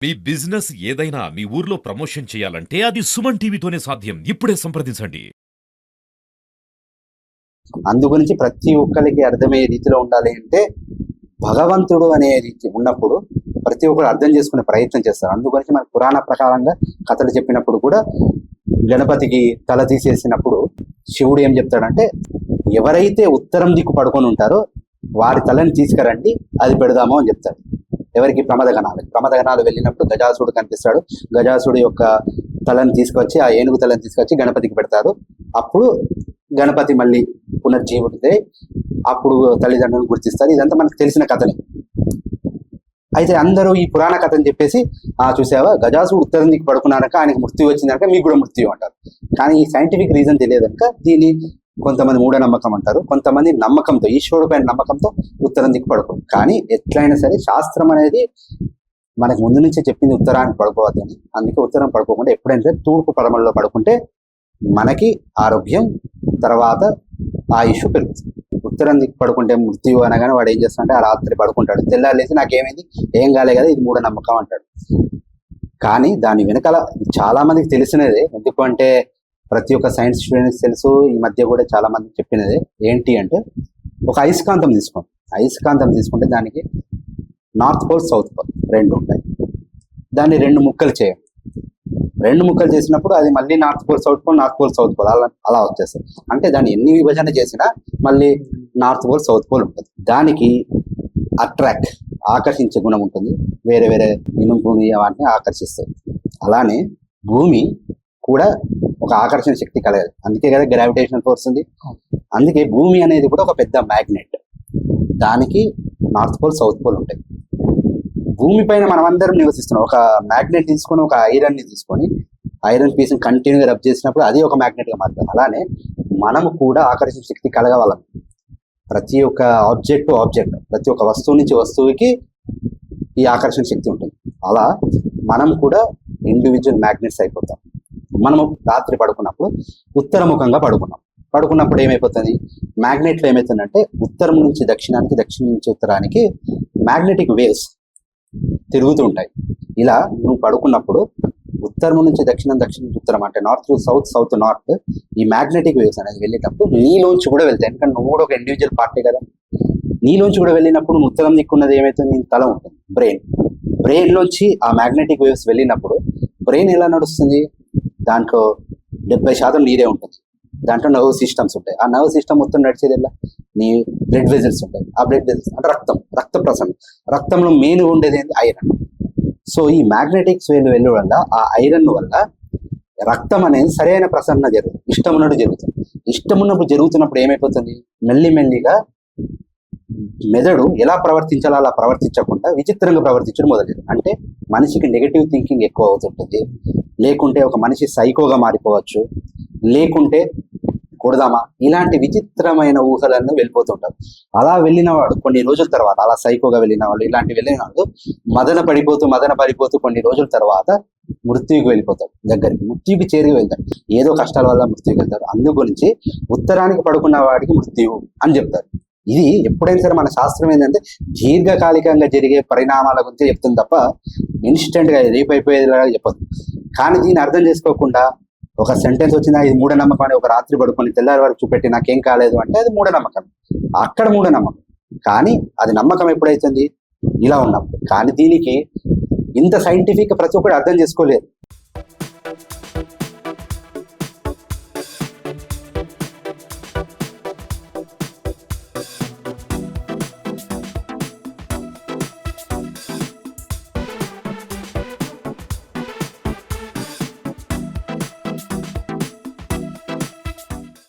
మీ business ఏదైనా మీ ఊర్లో promotion చేయాలంటే అది సుమన్ టీవీతోనే సాధ్యం. ఇప్పుడే సంప్రదించండి. అందుగురించి ప్రతి ఒక్కరికి అర్థమయ్యే రీతిలో ఉండాలి అంటే భగవంతుడు అనే రీతి ఉన్నప్పుడు ప్రతి ఒక్కరు అర్థం చేసుకునే ప్రయత్నం చేస్తారు. అందుగురించి మన పురాణ ప్రకారంగా కథలు చెప్పినప్పుడు కూడా గణపతికి తల తీసేసినప్పుడు శివుడు ఏం చెప్తాడంటే, ఎవరైతే ఉత్తరం దిక్కు పడుకొని ఉంటారో వారి తలని తీసుకురండి, అది పెడదాము అని చెప్తాడు. ఎవరికి? ప్రమదగణాలు వెళ్ళినప్పుడు గజాసుడు కనిపిస్తాడు. గజాసుడు యొక్క తలని తీసుకొచ్చి, ఆ ఏనుగు తలని తీసుకొచ్చి గణపతికి పెడతారు. అప్పుడు గణపతి మళ్ళీ పునర్జీవుడితే అప్పుడు తల్లిదండ్రులను గుర్తిస్తారు. ఇదంతా మనకు తెలిసిన కథనే. అయితే అందరూ ఈ పురాణ కథని చెప్పేసి, చూసావా గజాసుడు ఉత్తరం దిక్కు పడుకున్నాక ఆయనకు మృత్యు వచ్చిందనక మీకు కూడా మృత్యు అంటారు. కానీ ఈ సైంటిఫిక్ రీజన్ తెలియదనక దీన్ని కొంతమంది మూఢనమ్మకం అంటారు, కొంతమంది నమ్మకంతో, ఈశ్వరుడు పైన నమ్మకంతో ఉత్తరం దిక్కు పడుకోరు. కానీ ఎట్లయినా సరే శాస్త్రం అనేది మనకు ముందు నుంచే చెప్పింది ఉత్తరానికి పడుకోవద్దని. అందుకే ఉత్తరం పడుకోకుండా ఎప్పుడైనా తూర్పు పడమల్లో పడుకుంటే మనకి ఆరోగ్యం, తర్వాత ఆయుష్ పెరుగుతుంది. ఉత్తరం దిక్కు పడుకుంటే మృత్యు అనగానే వాడు ఏం చేస్తాడంటే ఆ రాత్రి పడుకుంటాడు, తెల్లారేసి నాకేమైంది, ఏం కాలే కదా, ఇది మూఢనమ్మకం అంటాడు. కానీ దాని వెనకాల చాలా మందికి తెలిసినదే. ఎందుకు అంటే ప్రతి ఒక్క సైన్స్ స్టూడెంట్స్ తెలుసు, ఈ మధ్య కూడా చాలా మందికి చెప్పినదే. ఏంటి అంటే, ఒక అయస్కాంతం తీసుకోండి. అయస్కాంతం తీసుకుంటే దానికి నార్త్ పోల్, సౌత్ పోల్ రెండు ఉంటాయి. దాన్ని రెండు ముక్కలు చేయండి. రెండు ముక్కలు చేసినప్పుడు అది మళ్ళీ north pole, south pole, north pole, south pole అలా వచ్చేస్తుంది. అంటే దాన్ని ఎన్ని విభజన చేసినా మళ్ళీ నార్త్ పోల్, సౌత్ పోల్ ఉంటుంది. దానికి ఆకర్షించే గుణం ఉంటుంది. వేరే వేరే ఇనుముని వాటిని ఆకర్షిస్తుంది. అలానే భూమి కూడా ఒక ఆకర్షణ శక్తి కలగదు. అందుకే కదా గ్రావిటేషనల్ ఫోర్స్ ఉంది. అందుకే భూమి అనేది కూడా ఒక పెద్ద మ్యాగ్నెట్. దానికి నార్త్ పోల్, సౌత్ పోల్ ఉంటాయి. భూమి పైన మనం అందరం నివసిస్తున్నాం. ఒక మ్యాగ్నెట్ తీసుకొని, ఒక ఐరన్ ని తీసుకొని, ఐరన్ పీస్ ని కంటిన్యూగా రబ్ చేసినప్పుడు అది ఒక మ్యాగ్నెట్ గా మారుతుంది. అలానే మనము కూడా ఆకర్షణ శక్తి కలగవాలం. ప్రతి ఒక్క ఆబ్జెక్ట్, ప్రతి ఒక్క వస్తువు నుంచి వస్తువుకి ఈ ఆకర్షణ శక్తి ఉంటుంది. అలా మనం కూడా ఇండివిజువల్ మ్యాగ్నెట్స్ అయిపోతాం. మనము రాత్రి పడుకున్నప్పుడు ఉత్తరముఖంగా పడుకున్నప్పుడు ఏమైపోతుంది, మ్యాగ్నెట్లో ఏమవుతుందంటే ఉత్తరం నుంచి దక్షిణానికి, దక్షిణం నుంచి ఉత్తరానికి మ్యాగ్నెటిక్ వేవ్స్ తిరుగుతూ ఉంటాయి. ఇలా నువ్వు పడుకున్నప్పుడు ఉత్తరం నుంచి దక్షిణం, దక్షిణం నుంచి ఉత్తరం అంటే north to south, south to north, ఈ మ్యాగ్నెటిక్ వేవ్స్ అనేది వెళ్ళేటప్పుడు నీలోంచి కూడా వెళ్తాయి. ఎందుకంటే నువ్వు కూడా ఒక ఇండివిజువల్ పార్టీ కదా. నీలోంచి కూడా వెళ్ళినప్పుడు నువ్వు ఉత్తరం దిక్కున్నది ఏమైతుంది, నీ తల ఉంటుంది, బ్రెయిన్ లోంచి ఆ మ్యాగ్నెటిక్ వేవ్స్ వెళ్ళినప్పుడు బ్రెయిన్ ఎలా నడుస్తుంది, దాంట్లో 70% నీరే ఉంటుంది. దాంట్లో నర్వ్ సిస్టమ్స్ ఉంటాయి. ఆ నర్వ్ సిస్టమ్ మొత్తం నడిచేది ఎలా, నీ బ్లడ్ వెజల్స్ ఉంటాయి. ఆ బ్లడ్ వెజల్స్ అంటే రక్త ప్రసరణ. రక్తంలో మెయిన్ ఉండేది ఏంటి, ఐరన్. సో ఈ మ్యాగ్నెటిక్స్ వెళ్ళడం వల్ల, ఆ ఐరన్ వల్ల రక్తం అనేది సరైన ప్రసరణ జరుగుతుంది. ఇష్టం ఉన్నప్పుడు జరుగుతున్నప్పుడు ఏమైపోతుంది, మెల్లిమెల్లిగా మెదడు ఎలా ప్రవర్తించాలో అలా ప్రవర్తించకుండా విచిత్రంగా ప్రవర్తించడం మొదలైంది. అంటే మనిషికి నెగటివ్ థింకింగ్ ఎక్కువ అవుతుంటుంది. లేకుంటే ఒక మనిషి సైకోగా మారిపోవచ్చు, లేకుంటే కొడదామా, ఇలాంటి విచిత్రమైన ఊహలన్నీ వెళ్ళిపోతుంటారు. అలా వెళ్ళిన వాడు కొన్ని రోజుల తర్వాత, అలా సైకోగా వెళ్ళిన వాళ్ళు, ఇలాంటి వెళ్ళిన వాళ్ళు మదన పడిపోతూ కొన్ని రోజుల తర్వాత మృత్యువుకి వెళ్ళిపోతాడు. మృత్యుకి చేరి వెళ్తాడు. ఏదో కష్టాల వల్ల మృత్యుకి వెళ్తారు. అందు గురించి ఉత్తరానికి పడుకున్న వాడికి మృత్యువు అని చెప్తారు. ఇది ఎప్పుడైనా సరే మన శాస్త్రం ఏంటంటే దీర్ఘకాలికంగా జరిగే పరిణామాల గురించి చెప్తుంది తప్ప ఇన్స్టెంట్ గా రేపు అయిపోయేదిలాగా చెప్పదు. కానీ దీన్ని అర్థం చేసుకోకుండా ఒక సెంటెన్స్ వచ్చిందా, ఇది మూఢనమ్మకం అని, ఒక రాత్రి పడుకొని తెల్లారి వరకు చూపెట్టి నాకేం కాలేదు అంటే అది మూఢనమ్మకం. అక్కడ మూఢనమ్మకం. కానీ అది నమ్మకం ఎప్పుడైతుంది, ఇలా ఉన్నప్పుడు. కానీ దీనికి ఇంత సైంటిఫిక్ ప్రతి ఒక్కరు అర్థం చేసుకోలేదు.